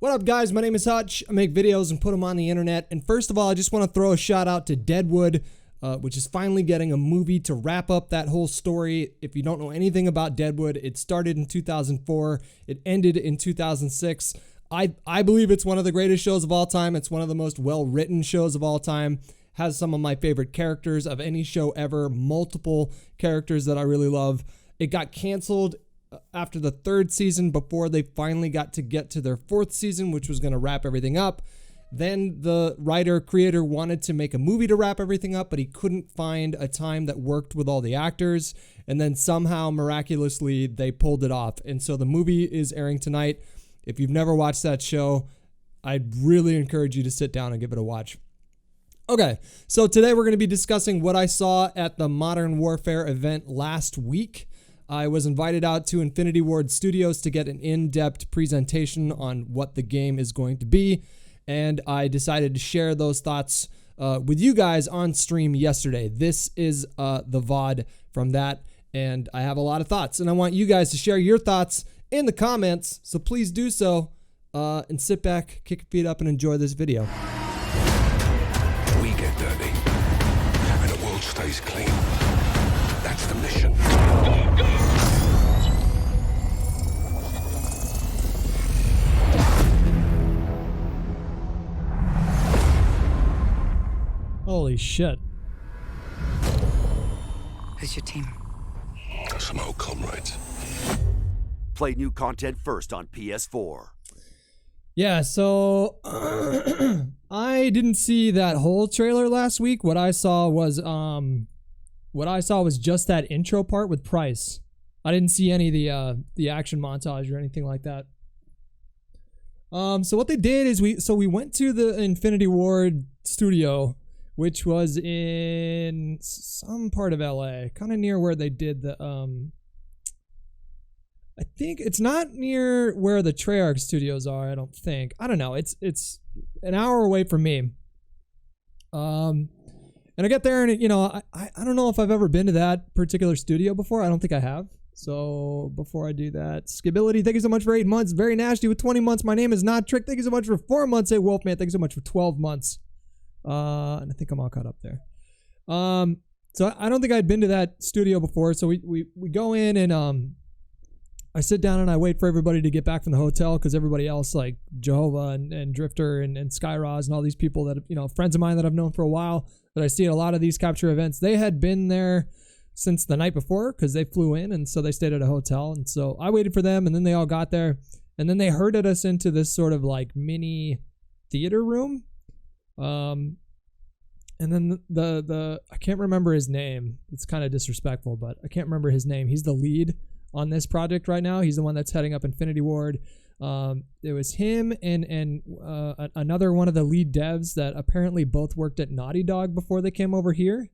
What up, guys? My name is Hutch. I make videos and put them on the internet. And first of all, I just want to throw a shout out to Deadwood, which is finally getting a movie to wrap up that whole story. If you don't know anything about Deadwood, it started in 2004. It ended in 2006. I believe it's one of the greatest shows of all time. It's one of the most well-written shows of all time. Has some of my favorite characters of any show ever. Multiple characters that I really love. It got canceled after the third season before they finally got to their fourth season, which was going to wrap everything up. Then the creator wanted to make a movie to wrap everything up, but he couldn't find a time that worked with all the actors. And then somehow, miraculously, they pulled it off. And so the movie is airing tonight. If you've never watched that show, I'd really encourage you to sit down and give it a watch. Okay, so today we're going to be discussing what I saw at the Modern Warfare event last week. I was invited out to Infinity Ward Studios to get an in-depth presentation on what the game is going to be, and I decided to share those thoughts with you guys on stream yesterday. This is the VOD from that, and I have a lot of thoughts, and I want you guys to share your thoughts in the comments, so please do so, and sit back, kick your feet up, and enjoy this video. We get dirty, and the world stays clean. That's the mission. Holy shit. Who's your team? Some old comrades. Play new content first on PS4. Yeah, so I didn't see that whole trailer last week. What I saw was just that intro part with Price. I didn't see any of the action montage or anything like that. So what they did is we went to the Infinity Ward studio, which was in some part of LA, kind of near where they did the I think it's not near where the Treyarch studios are, I don't think. I don't know. It's an hour away from me. And I get there and, I don't know if I've ever been to that particular studio before. I don't think I have. So before I do that, Skibbility, thank you so much for 8 months. Very nasty with 20 months. My name is Not Trick. Thank you so much for 4 months. Hey, Wolfman, thank you so much for 12 months. And I think I'm all caught up there. So I don't think I'd been to that studio before. So we go in and, I sit down and I wait for everybody to get back from the hotel because everybody else, like Jehovah and Drifter and Skyroz and all these people that, friends of mine that I've known for a while that I see at a lot of these capture events, they had been there since the night before because they flew in, and so they stayed at a hotel. And so I waited for them, and then they all got there, and then they herded us into this sort of like mini theater room. And then the I can't remember his name. It's kind of disrespectful, but I can't remember his name. He's the lead on this project right now. He's the one that's heading up Infinity Ward. It was him and another one of the lead devs that apparently both worked at Naughty Dog before they came over here.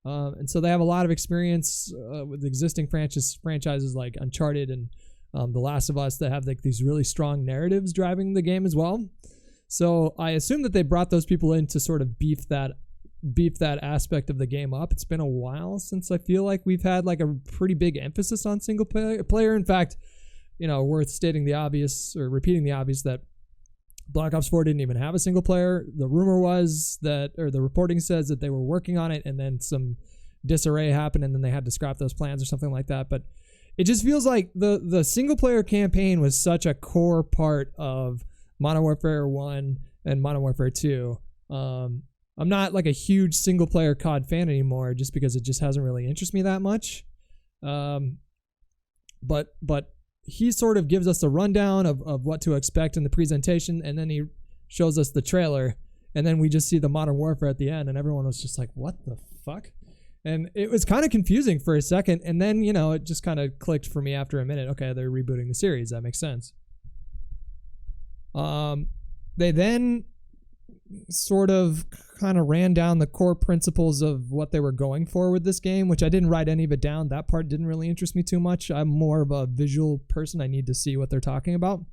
And so they have a lot of experience with existing franchises like Uncharted and The Last of Us that have like these really strong narratives driving the game as well. So I assume that they brought those people in to sort of beef that aspect of the game up. It's been a while since I feel like we've had like a pretty big emphasis on single player. In fact, worth stating the obvious or repeating the obvious that Black Ops 4 didn't even have a single player. The rumor was that, or the reporting says that they were working on it and then some disarray happened and then they had to scrap those plans or something like that. But it just feels like the single player campaign was such a core part of Modern Warfare 1 and Modern Warfare 2. I'm not like a huge single player COD fan anymore just because it just hasn't really interested me that much. But he sort of gives us a rundown of what to expect in the presentation, and then he shows us the trailer, and then we just see the Modern Warfare at the end, and everyone was just like, what the fuck? And it was kind of confusing for a second, and then, it just kind of clicked for me after a minute. Okay, they're rebooting the series. That makes sense. They then sort of kind of ran down the core principles of what they were going for with this game, which I didn't write any of it down. That part didn't really interest me too much. I'm more of a visual person. I need to see what they're talking about.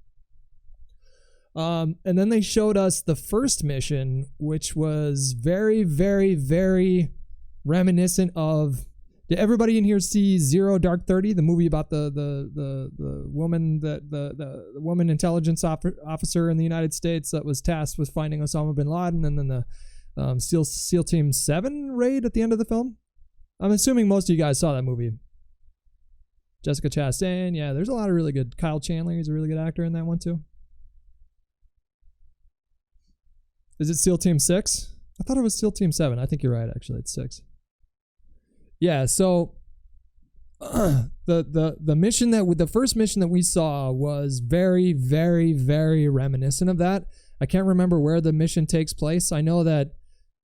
And then they showed us the first mission, which was very, very, very reminiscent of Did everybody in here see Zero Dark 30, the movie about the woman that the woman intelligence officer in the United States that was tasked with finding Osama bin Laden, and then the SEAL Team 7 raid at the end of the film? I'm assuming most of you guys saw that movie. Jessica Chastain, yeah, there's a lot of really good. Kyle Chandler, he's a really good actor in that one too. Is it SEAL Team 6? I thought it was SEAL Team 7. I think you're right, actually. It's 6. Yeah, so the mission the first mission that we saw was very, very, very reminiscent of that. I can't remember where the mission takes place. I know that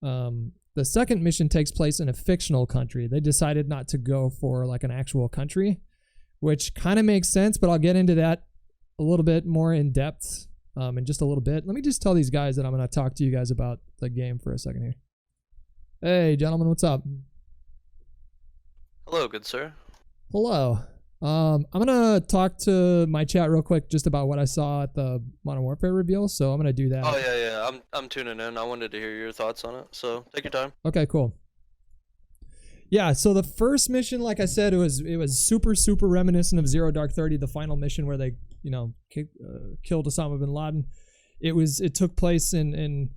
the second mission takes place in a fictional country. They decided not to go for like an actual country, which kind of makes sense, but I'll get into that a little bit more in depth in just a little bit. Let me just tell these guys that I'm going to talk to you guys about the game for a second here. Hey, gentlemen, what's up? Hello, good sir. Hello. I'm going to talk to my chat real quick just about what I saw at the Modern Warfare reveal, so I'm going to do that. Oh, yeah. I'm tuning in. I wanted to hear your thoughts on it, so take your time. Okay, cool. Yeah, so the first mission, like I said, it was super, super reminiscent of Zero Dark 30, the final mission where they, killed Osama bin Laden. It took place in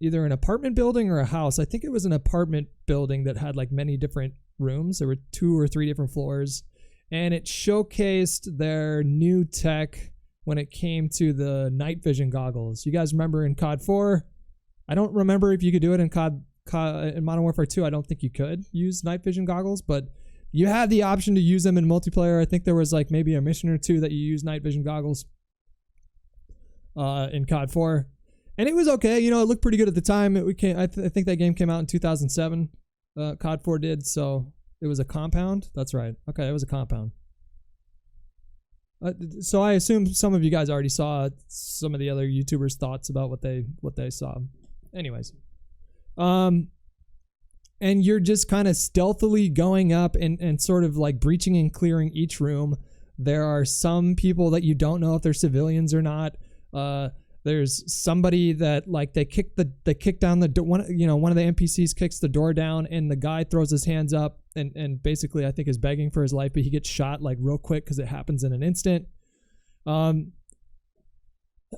either an apartment building or a house. I think it was an apartment building that had like many different rooms. There were 2 or 3 different floors, and it showcased their new tech when it came to the night vision goggles. You guys remember in COD 4? I don't remember if you could do it in in Modern Warfare 2. I don't think you could use night vision goggles, but you had the option to use them in multiplayer. I think there was like maybe a mission or 2 that you use night vision goggles in COD 4. And it was okay. It looked pretty good at the time. I think that game came out in 2007. COD 4 did. So it was a compound. That's right. Okay, it was a compound. So I assume some of you guys already saw some of the other YouTubers' thoughts about what they saw. Anyways, and you're just kind of stealthily going up and sort of like breaching and clearing each room. There are some people that you don't know if they're civilians or not. There's somebody that like they kick down the door. One of the NPCs kicks the door down, and the guy throws his hands up and basically I think is begging for his life, but he gets shot like real quick because it happens in an instant.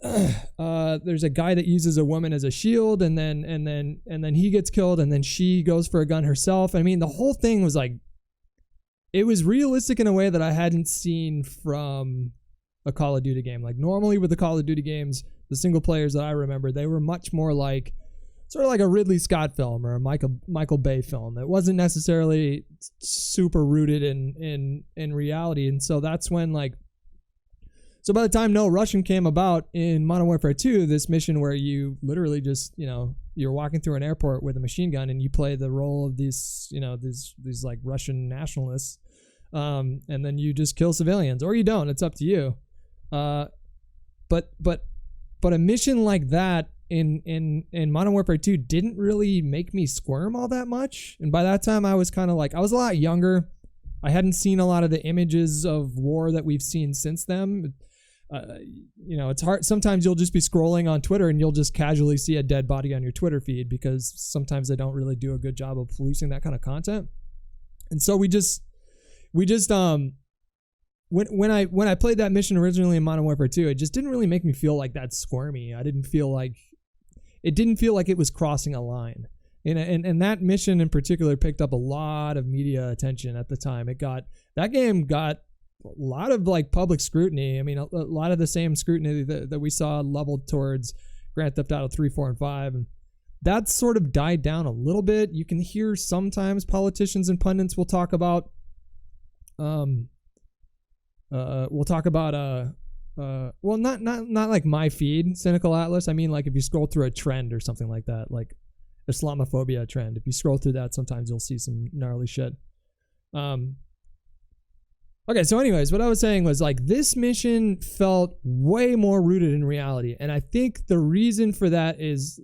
There's a guy that uses a woman as a shield, and then he gets killed, and then she goes for a gun herself. I mean, the whole thing was like, it was realistic in a way that I hadn't seen from a Call of Duty game. Like normally with the Call of Duty games, the single players that I remember, they were much more like sort of like a Ridley Scott film or a Michael Bay film. It wasn't necessarily super rooted in reality. And so that's when so by the time No Russian came about in Modern Warfare 2, this mission where you literally just, you're walking through an airport with a machine gun and you play the role of these like Russian nationalists. And then you just kill civilians, or you don't. It's up to you. But a mission like that in Modern Warfare 2 didn't really make me squirm all that much. And by that time, I was kind of like, I was a lot younger. I hadn't seen a lot of the images of war that we've seen since then. It's hard. Sometimes you'll just be scrolling on Twitter and you'll just casually see a dead body on your Twitter feed because sometimes they don't really do a good job of policing that kind of content. And so we just when I played that mission originally in Modern Warfare 2, it just didn't really make me feel like that squirmy. It didn't feel like it was crossing a line. And that mission in particular picked up a lot of media attention at the time. That game got a lot of like public scrutiny. I mean, a lot of the same scrutiny that we saw leveled towards Grand Theft Auto 3, 4, and 5. And that sort of died down a little bit. You can hear sometimes politicians and pundits will talk about not like my feed, Cynical Atlas. I mean, like if you scroll through a trend or something like that, like Islamophobia trend, if you scroll through that, sometimes you'll see some gnarly shit. Okay, so anyways, what I was saying was like this mission felt way more rooted in reality, and I think the reason for that is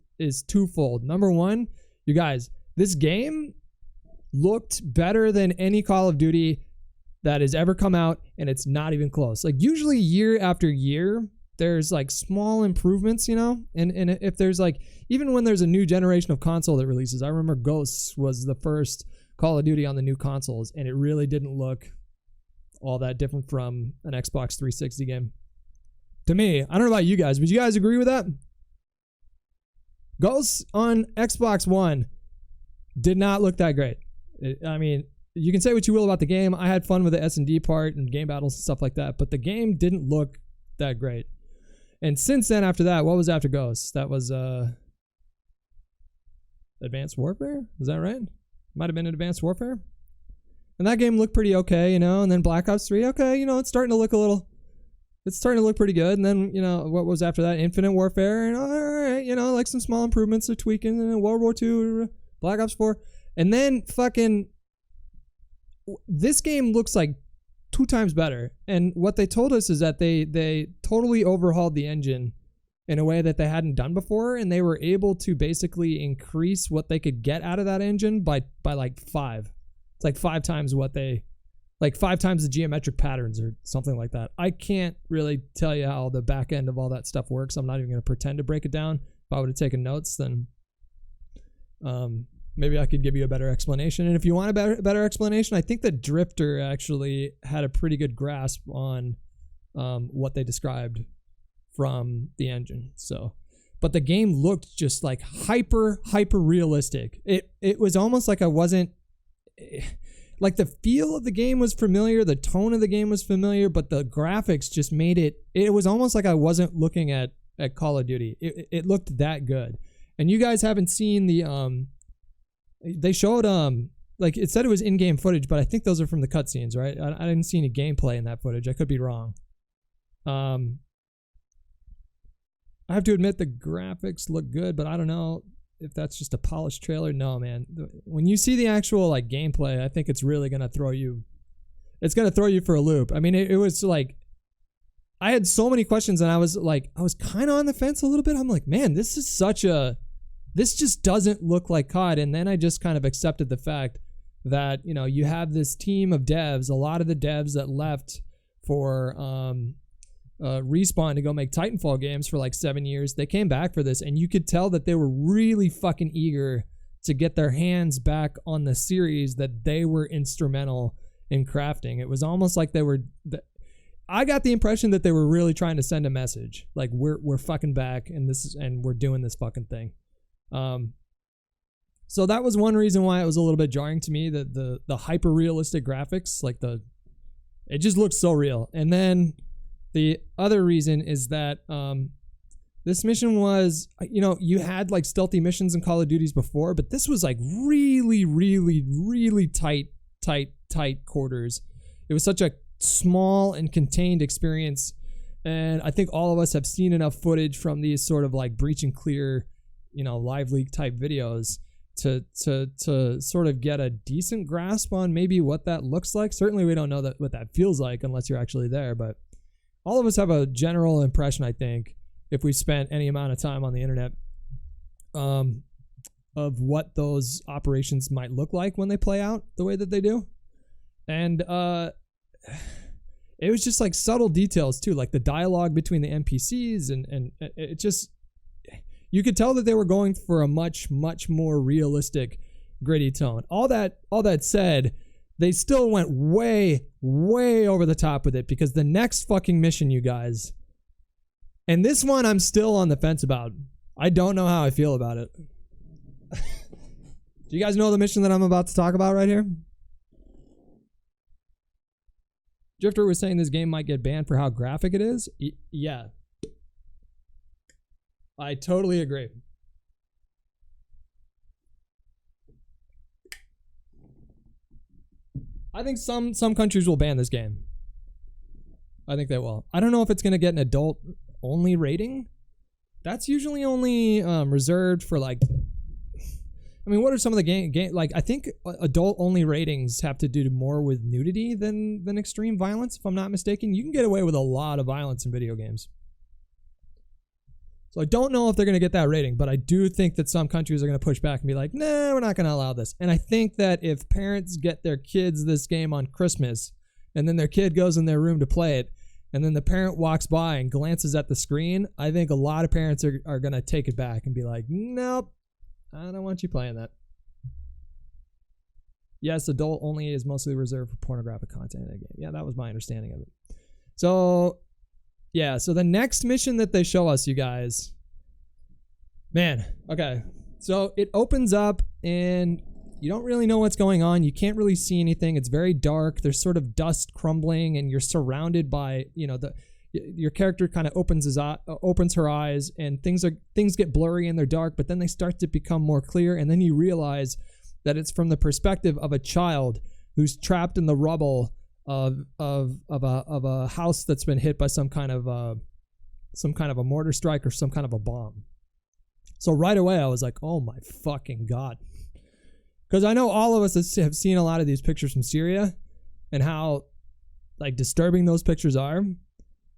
twofold. Number one, you guys, this game looked better than any Call of Duty that has ever come out, and it's not even close. Like usually year after year, there's like small improvements, and if there's like, even when there's a new generation of console that releases, I remember Ghosts was the first Call of Duty on the new consoles, and it really didn't look all that different from an Xbox 360 game. To me, I don't know about you guys, but you guys agree with that? Ghosts on Xbox One did not look that great. I mean, you can say what you will about the game. I had fun with the S&D part and game battles and stuff like that, but the game didn't look that great. And since then, after that, what was after Ghosts? That was Advanced Warfare? Is that right? Might have been Advanced Warfare. And that game looked pretty okay, you know, and then Black Ops 3, okay, you know, it's starting to look pretty good. And then, you know, what was after that? Infinite Warfare, and all right, you know, like some small improvements are tweaking, and then World War II, Black Ops 4. And then fucking this game looks like 2 times better. And what they told us is that they totally overhauled the engine in a way that they hadn't done before, and they were able to basically increase what they could get out of that engine by like 5. It's like 5 times what they, like 5 times the geometric patterns or something like that. I can't really tell you how the back end of all that stuff works. I'm not even going to pretend to break it down. If I would have taken notes, then maybe I could give you a better explanation. And if you want a better explanation, I think that Drifter actually had a pretty good grasp on what they described from the engine. So, but the game looked just like hyper realistic. It was almost like I wasn't, like the feel of the game was familiar, the tone of the game was familiar, but the graphics just made it was almost like I wasn't looking at Call of Duty. It looked that good. And you guys haven't seen the they showed like it said it was in-game footage, but I think those are from the cutscenes, right? I didn't see any gameplay in that footage. I could be wrong. I have to admit the graphics look good, but I don't know if that's just a polished trailer. No, man. When you see the actual like gameplay, I think it's really gonna throw you. It's gonna throw you for a loop. I mean, it was like I had so many questions, and I was kind of on the fence a little bit. I'm like, man, this just doesn't look like COD. And then I just kind of accepted the fact that, you know, you have this team of devs, a lot of the devs that left for Respawn to go make Titanfall games for like 7 years. They came back for this, and you could tell that they were really fucking eager to get their hands back on the series that they were instrumental in crafting. It was almost like they were... I got the impression that they were really trying to send a message, like we're fucking back, and we're doing this fucking thing. So that was one reason why it was a little bit jarring to me, that the hyper realistic graphics, like it just looked so real. And then the other reason is that this mission was, you know, you had like stealthy missions in Call of Duties before, but this was like really, really, really tight quarters. It was such a small and contained experience, and I think all of us have seen enough footage from these sort of like breach and clear, you know, live leak type videos to sort of get a decent grasp on maybe what that looks like. Certainly we don't know what that feels like unless you're actually there, but all of us have a general impression, I think, if we spent any amount of time on the internet, of what those operations might look like when they play out the way that they do. And it was just like subtle details too, like the dialogue between the NPCs, and it just, you could tell that they were going for a much more realistic, gritty tone. All that said, they still went way over the top with it, because the next fucking mission, you guys, and this one I'm still on the fence about. I don't know how I feel about it. Do you guys know the mission that I'm about to talk about right here? Drifter was saying this game might get banned for how graphic it is. Yeah. I totally agree. I think some countries will ban this game. I think they will. I don't know if it's going to get an adult-only rating. That's usually only reserved for like... I mean, what are some of the game like, I think adult-only ratings have to do more with nudity than extreme violence, if I'm not mistaken. You can get away with a lot of violence in video games. So I don't know if they're going to get that rating, but I do think that some countries are going to push back and be like, nah, we're not going to allow this. And I think that if parents get their kids this game on Christmas, and then their kid goes in their room to play it, and then the parent walks by and glances at the screen, I think a lot of parents are going to take it back and be like, nope, I don't want you playing that. Yes, adult only is mostly reserved for pornographic content in the game. Yeah, that was my understanding of it. So, yeah, so the next mission that they show us, you guys, man, okay. So it opens up and you don't really know what's going on. You can't really see anything. It's very dark. There's sort of dust crumbling and you're surrounded by, you know, your character kind of opens her eyes and things get blurry and they're dark, but then they start to become more clear. And then you realize that it's from the perspective of a child who's trapped in the rubble of a house that's been hit by some kind of a mortar strike or some kind of a bomb. So right away I was like, oh my fucking God. Because I know all of us have seen a lot of these pictures from Syria and how like disturbing those pictures are.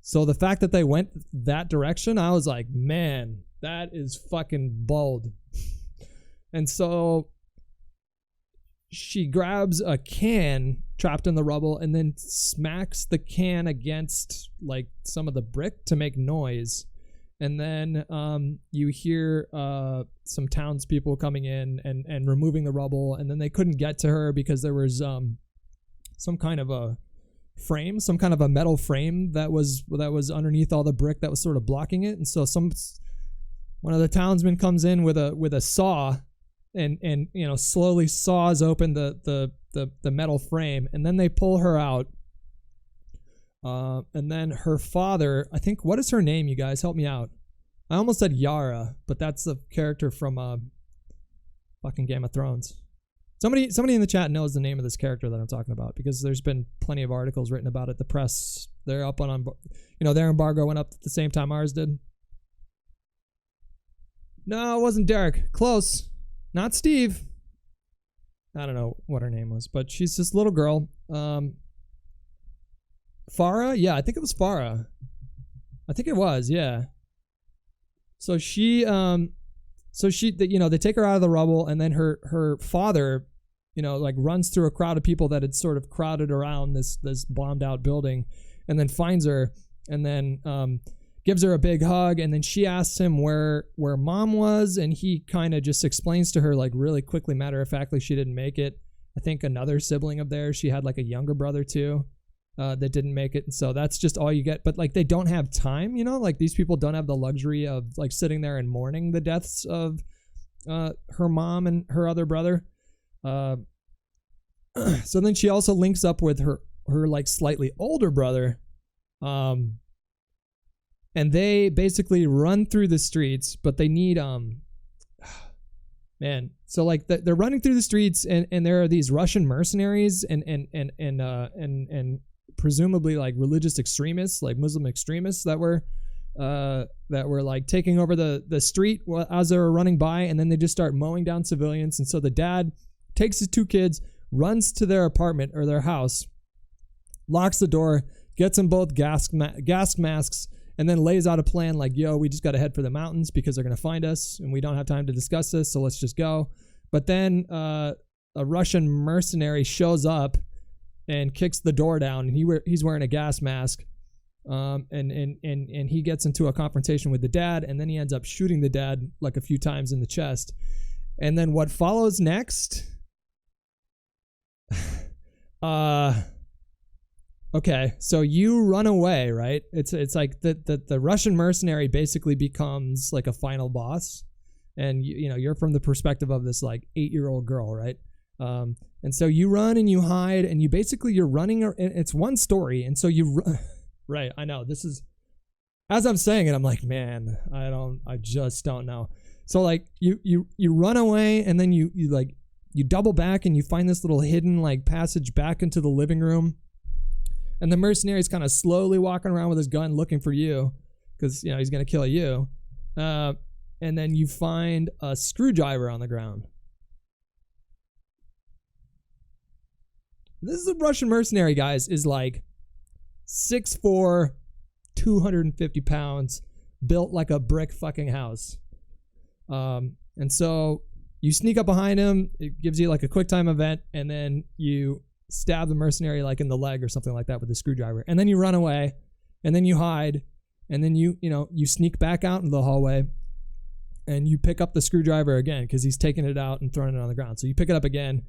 So the fact that they went that direction, I was like, man, that is fucking bold. And so she grabs a can trapped in the rubble and then smacks the can against like some of the brick to make noise. And then you hear some townspeople coming in and removing the rubble. And then they couldn't get to her because there was some kind of a frame, some kind of a metal frame that was underneath all the brick that was sort of blocking it. And so one of the townsmen comes in with a saw and you know slowly saws open the metal frame, and then they pull her out. And then her father, I think, what is her name, you guys? Help me out. I almost said Yara, but that's the character from fucking Game of Thrones. Somebody in the chat knows the name of this character that I'm talking about because there's been plenty of articles written about it. The press, they're up on you know, their embargo went up at the same time ours did. No, it wasn't Derek. Close. Not Steve. I don't know what her name was, but she's this little girl. Farah? Yeah, I think it was Farah. I think it was, yeah. So she, you know, they take her out of the rubble, and then her father, you know, like runs through a crowd of people that had sort of crowded around this bombed out building, and then finds her, and then gives her a big hug, and then she asks him where mom was, and he kind of just explains to her like really quickly, matter-of-factly, she didn't make it. I think another sibling of theirs, she had like a younger brother too. That didn't make it, and so that's just all you get. But like they don't have time, you know, like these people don't have the luxury of like sitting there and mourning the deaths of her mom and her other brother. So then she also links up with her like slightly older brother, and they basically run through the streets, but they need man. So like they're running through the streets, and there are these Russian mercenaries and presumably like religious extremists, like Muslim extremists that were like taking over the street as they were running by, and then they just start mowing down civilians. And so the dad takes his two kids, runs to their apartment or their house, locks the door, gets them both gas masks, and then lays out a plan like, yo, we just got to head for the mountains because they're going to find us and we don't have time to discuss this, so let's just go. But then a Russian mercenary shows up and kicks the door down. He's wearing a gas mask, and he gets into a confrontation with the dad, and then he ends up shooting the dad like a few times in the chest. And then what follows next? Okay, so you run away, right? It's like the Russian mercenary basically becomes like a final boss, and you know you're from the perspective of this like 8-year-old girl, right? And so you run and you hide, and you're running. It's one story, and so right? I know this is, as I'm saying it, I'm like, man, I just don't know. So like you run away, and then you double back, and you find this little hidden like passage back into the living room, and the mercenary's kind of slowly walking around with his gun looking for you, because you know he's gonna kill you. And then you find a screwdriver on the ground. This is a Russian mercenary, guys, is like 6'4", 250 pounds, built like a brick fucking house. And so you sneak up behind him, it gives you like a quick time event, and then you stab the mercenary like in the leg or something like that with a screwdriver. And then you run away, and then you hide, and then you sneak back out into the hallway, and you pick up the screwdriver again because he's taking it out and throwing it on the ground. So you pick it up again,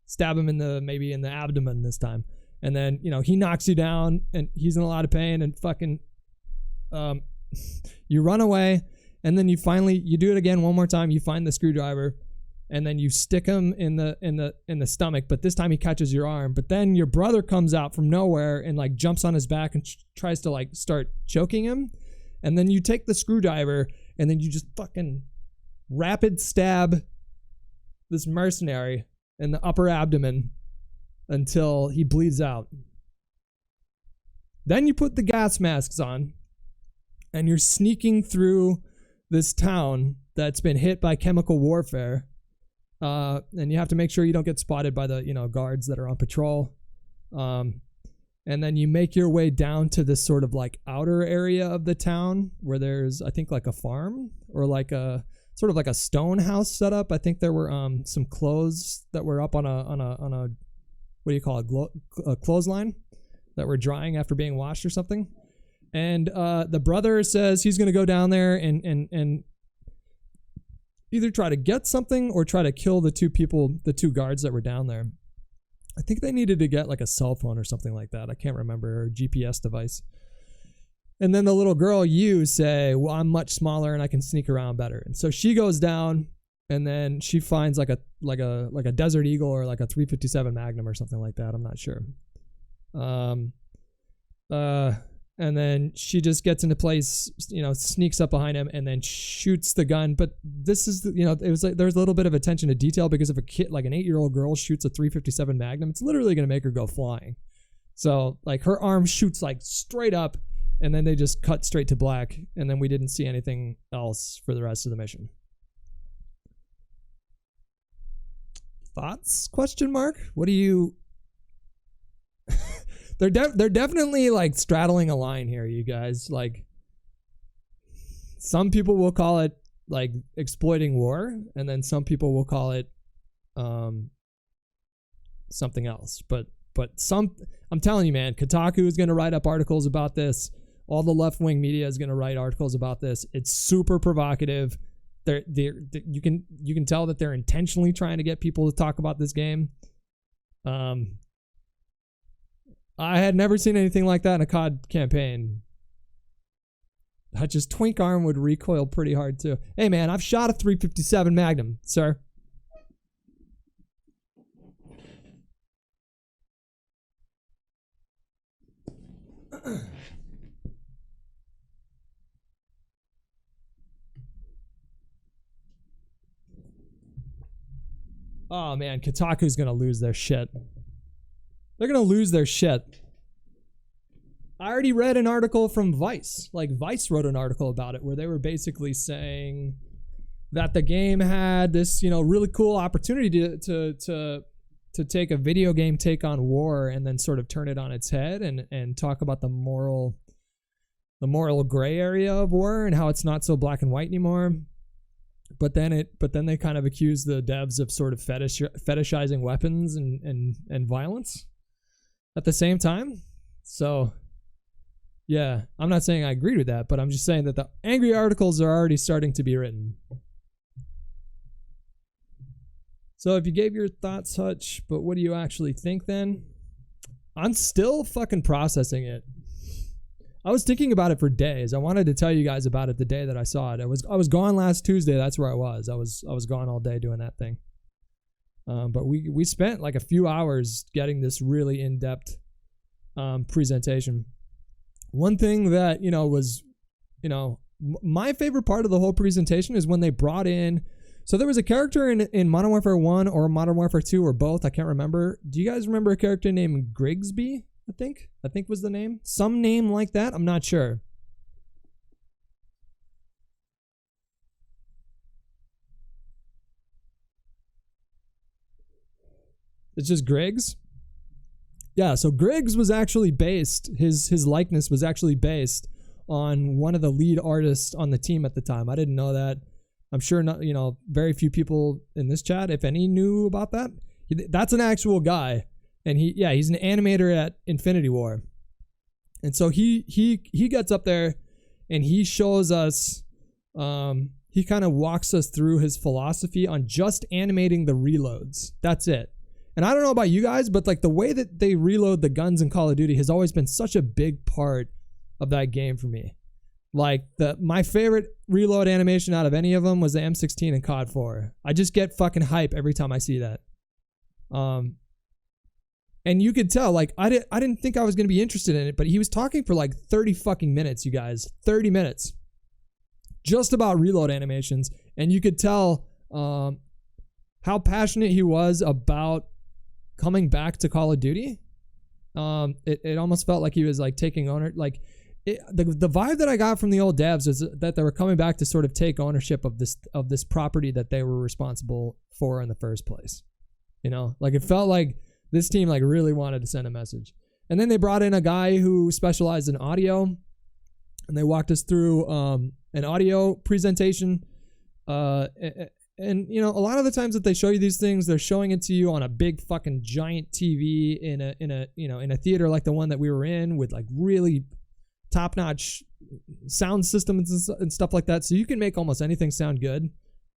stab him maybe in the abdomen this time. And then, he knocks you down and he's in a lot of pain and fucking, you run away and then you do it again one more time. You find the screwdriver and then you stick him in the stomach, but this time he catches your arm. But then your brother comes out from nowhere and like jumps on his back and tries to like start choking him. And then you take the screwdriver and then you just fucking rapid stab this mercenary in the upper abdomen until he bleeds out. Then you put the gas masks on and you're sneaking through this town that's been hit by chemical warfare. And you have to make sure you don't get spotted by the, guards that are on patrol. And then you make your way down to this sort of like outer area of the town where there's, I think, like a farm or like a sort of like a stone house set up. I think there were some clothes that were up on a what do you call it, a clothesline that were drying after being washed or something. And the brother says he's going to go down there and either try to get something or try to kill the two guards that were down there. I think they needed to get like a cell phone or something like that. I can't remember, or a GPS device. And then the little girl, you say, well, I'm much smaller and I can sneak around better. And so she goes down and then she finds like a Desert Eagle or like a 357 Magnum or something like that. I'm not sure. And then she just gets into place, sneaks up behind him and then shoots the gun. But this is, it was like, there's a little bit of attention to detail because if a kid, like an 8-year-old girl shoots a 357 Magnum, it's literally going to make her go flying. So like her arm shoots like straight up and then they just cut straight to black. And then we didn't see anything else for the rest of the mission. Thoughts? ? What do you... They're definitely like straddling a line here, you guys. Like, some people will call it like exploiting war, and then some people will call it something else. But I'm telling you, man, Kotaku is going to write up articles about this. All the left-wing media is going to write articles about this. It's super provocative. You can tell that they're intentionally trying to get people to talk about this game. I had never seen anything like that in a COD campaign. That just twink arm would recoil pretty hard too. Hey man, I've shot a 357 Magnum, sir. Oh man, Kotaku's gonna lose their shit. They're going to lose their shit. I already read an article from Vice. Like, Vice wrote an article about it where they were basically saying that the game had this, really cool opportunity to take a video game take on war and then sort of turn it on its head and talk about the moral gray area of war and how it's not so black and white anymore. But then they kind of accuse the devs of sort of fetishizing weapons and violence at the same time. So yeah, I'm not saying I agreed with that, but I'm just saying that the angry articles are already starting to be written. So if you gave your thoughts, Hutch, but what do you actually think then? I'm still fucking processing it. I was thinking about it for days. I wanted to tell you guys about it the day that I saw it. I was gone last Tuesday. That's where I was. I was gone all day doing that thing. But we spent like a few hours getting this really in-depth presentation. One thing that, was, my favorite part of the whole presentation is when they brought in, so there was a character in Modern Warfare 1 or Modern Warfare 2 or both. I can't remember. Do you guys remember a character named Grigsby? I think was the name. Some name like that. I'm not sure. It's just Griggs. Yeah, so Griggs was actually based, his likeness was actually based on one of the lead artists on the team at the time. I didn't know that. I'm sure not, very few people in this chat, if any, knew about that. That's an actual guy. And he's an animator at Infinity War. And so he gets up there and he shows us, he kind of walks us through his philosophy on just animating the reloads. That's it. And I don't know about you guys, but like the way that they reload the guns in Call of Duty has always been such a big part of that game for me. Like my favorite reload animation out of any of them was the M16 in COD 4. I just get fucking hype every time I see that. And you could tell, like, I didn't think I was going to be interested in it, but he was talking for like 30 fucking minutes, you guys. 30 minutes. Just about reload animations. And you could tell how passionate he was about coming back to Call of Duty. It almost felt like he was like taking owner, like the vibe that I got from the old devs is that they were coming back to sort of take ownership of this property that they were responsible for in the first place. You know, like it felt like this team like really wanted to send a message. And then they brought in a guy who specialized in audio, and they walked us through an audio presentation. And you know, a lot of the times that they show you these things, they're showing it to you on a big fucking giant TV in a theater like the one that we were in, with like really top-notch sound systems and stuff like that. So you can make almost anything sound good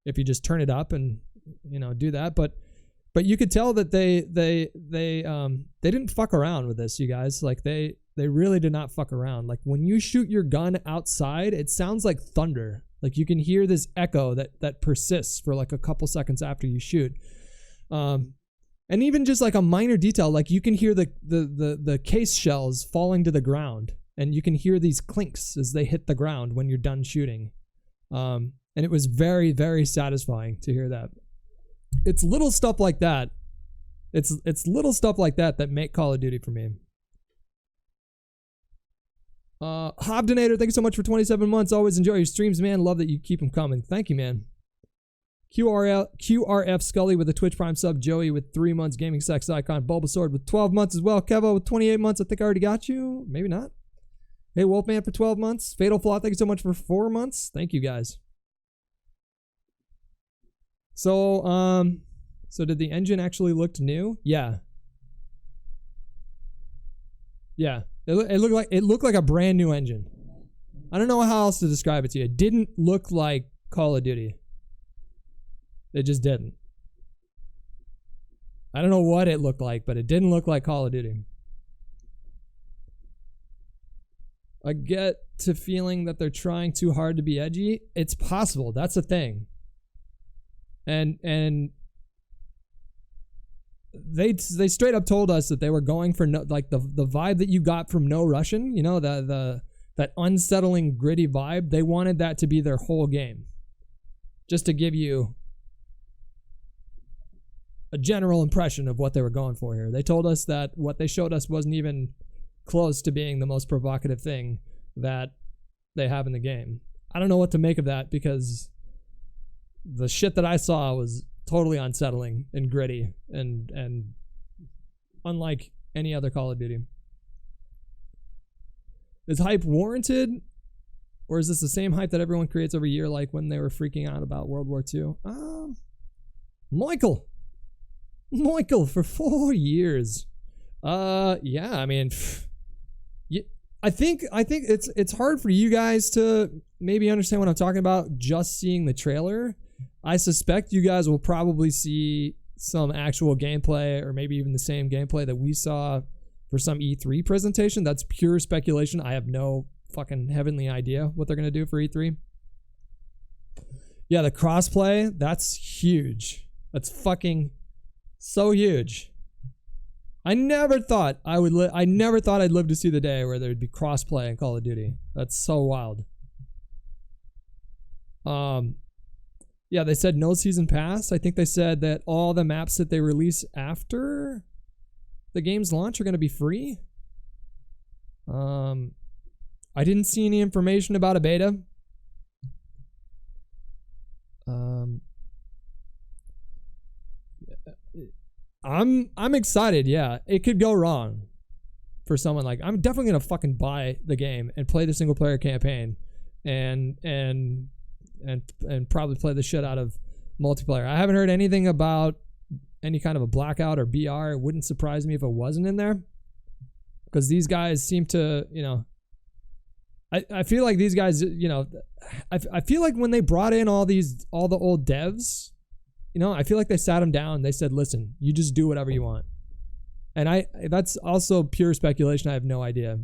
if you just turn it up and, you know, do that. But you could tell that they didn't fuck around with this, you guys. Like they really did not fuck around. Like when you shoot your gun outside, it sounds like thunder. Like you can hear this echo that persists for like a couple seconds after you shoot. And even just like a minor detail, like you can hear the case shells falling to the ground, and you can hear these clinks as they hit the ground when you're done shooting. And it was very, very satisfying to hear that. It's little stuff like that. It's little stuff like that that make Call of Duty for me. Hobdonator, thank you so much for 27 months. Always enjoy your streams, man. Love that you keep them coming. Thank you, man. QRF Scully with a Twitch Prime sub. Joey with 3 months. Gaming Sex Icon. Bulbasaur with 12 months as well. Kevo with 28 months. I think I already got you. Maybe not. Hey, Wolfman for 12 months. Fatal Flaw, thank you so much for 4 months. Thank you, guys. So did the engine actually look new? Yeah. Yeah. It looked like a brand new engine. I don't know how else to describe it to you. It didn't look like Call of Duty. It just didn't. I don't know what it looked like, but it didn't look like Call of Duty. I get to feeling that they're trying too hard to be edgy. It's possible. That's the thing. And they straight up told us that they were going for no, like the vibe that you got from No Russian, you know, that unsettling gritty vibe. They wanted that to be their whole game, just to give you a general impression of what they were going for here. They told us that what they showed us wasn't even close to being the most provocative thing that they have in the game. I don't know what to make of that, because the shit that I saw was totally unsettling and gritty and unlike any other Call of Duty. Is hype warranted, or is this the same hype that everyone creates every year, like when they were freaking out about World War II? Michael for 4 years. Yeah, I mean, I think it's hard for you guys to maybe understand what I'm talking about just seeing the trailer. I suspect you guys will probably see some actual gameplay, or maybe even the same gameplay that we saw for some E3 presentation. That's pure speculation. I have no fucking heavenly idea what they're going to do for E3. Yeah, the crossplay, that's huge. That's fucking so huge. I never thought I'd live to see the day where there'd be crossplay in Call of Duty. That's so wild. Yeah, they said no season pass. I think they said that all the maps that they release after the game's launch are going to be free. I didn't see any information about a beta. I'm excited. Yeah, it could go wrong for someone. Like, I'm definitely gonna fucking buy the game and play the single player campaign, and probably play the shit out of multiplayer. I haven't heard anything about any kind of a blackout or BR. It wouldn't surprise me if it wasn't in there, because these guys seem to, you know, I feel like these guys, you know, I feel like when they brought in all the old devs you know, I feel like they sat him down. They said, listen, you just do whatever you want. And that's also pure speculation. I have no idea.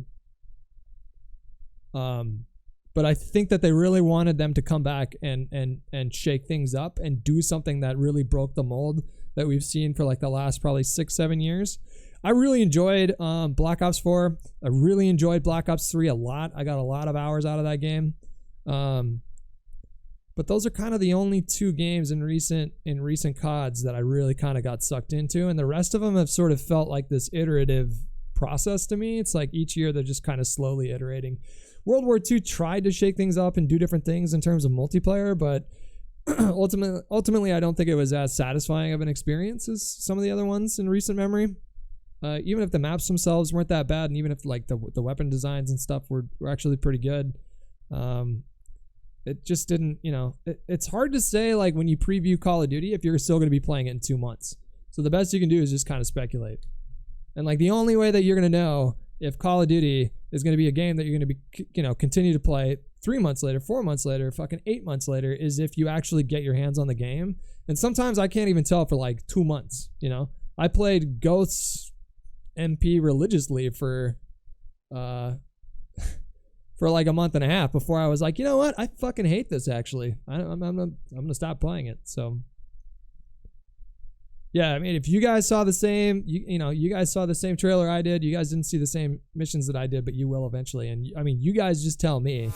But I think that they really wanted them to come back and shake things up and do something that really broke the mold that we've seen for like the last probably 6-7 years. I really enjoyed Black Ops 4. I really enjoyed Black Ops 3 a lot. I got a lot of hours out of that game. But those are kind of the only 2 games in recent CODs that I really kind of got sucked into, and the rest of them have sort of felt like this iterative process to me. It's like each year they're just kind of slowly iterating. World War II tried to shake things up and do different things in terms of multiplayer, but ultimately I don't think it was as satisfying of an experience as some of the other ones in recent memory. Even if the maps themselves weren't that bad, and even if like the weapon designs and stuff were actually pretty good, it just didn't, you know, it's hard to say like when you preview Call of Duty if you're still going to be playing it in 2 months. So the best you can do is just kind of speculate. And like the only way that you're going to know if Call of Duty is going to be a game that you're going to be, you know, continue to play 3 months later, 4 months later, fucking 8 months later, is if you actually get your hands on the game. And sometimes I can't even tell for like 2 months, you know. I played Ghosts MP religiously for like a month and a half before I was like, you know what? I fucking hate this actually. I'm gonna stop playing it. So yeah, I mean, if you guys saw the same, you guys saw the same trailer I did. You guys didn't see the same missions that I did, but you will eventually. And I mean, you guys just tell me.